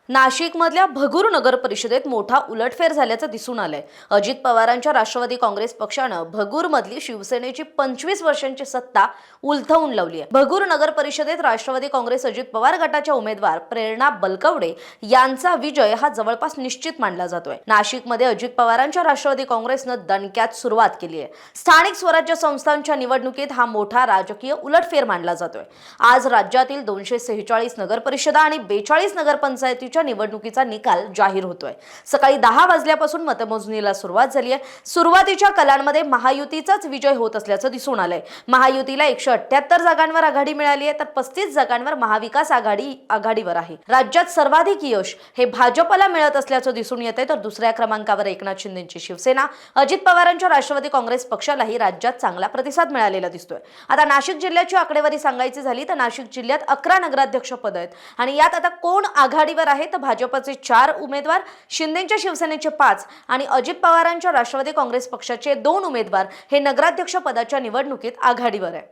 नाशिकमधल्या भगूर नगर परिषदेत मोठा उलटफेर झाल्याचं दिसून आलंय। अजित पवारांच्या राष्ट्रवादी काँग्रेस पक्षानं भगूरमधली शिवसेनेची 25 वर्षांची सत्ता उलथवून लावली आहे। भगूर नगर परिषदेत राष्ट्रवादी काँग्रेस अजित पवार गटाच्या उमेदवार प्रेरणा बलकवडे यांचा विजय हा जवळपास निश्चित मानला जातोय। नाशिकमध्ये अजित पवारांच्या राष्ट्रवादी काँग्रेसनं दणक्यात सुरुवात केली आहे। स्थानिक स्वराज्य संस्थांच्या निवडणुकीत हा मोठा राजकीय उलटफेर मानला जातोय। आज राज्यातील 246 नगर परिषदा आणि 42 नगरपंचायतीच्या निवडणुकीचा निकाल जाहीर होतोय। सकाळी 10 वाजल्यापासून मतमोजणीला सुरुवात झाली आहे। सुरुवातीच्या कलांमध्ये महायुतीचाच विजय होत असल्याचं दिसून आलंय। महायुतीला 178 जागांवर आघाडी मिळाली आहे, तर 35 जागांवर महाविकास आघाडी आघाडीवर आहे। राज्यात सर्वाधिक यश हे भाजपला मिळत असल्याचं दिसून येतंय, तर दुसऱ्या क्रमांकावर एकनाथ शिंदेची शिवसेना, अजित पवारांच्या राष्ट्रवादी काँग्रेस पक्षालाही राज्यात चांगला प्रतिसाद मिळालेला दिसतोय। आता नाशिक जिल्ह्याची आकडेवारी सांगायची झाली तर नाशिक जिल्ह्यात 11 नगराध्यक्ष पद आहेत आणि यात आता कोण आघाडीवर आहे तर भाजपचे 4 उमेदवार, शिंदेच्या शिवसेनेचे 5 आणि अजित पवारांच्या राष्ट्रवादी काँग्रेस पक्षाचे 2 उमेदवार हे नगराध्यक्ष पदाच्या निवडणुकीत आघाडीवर आहे।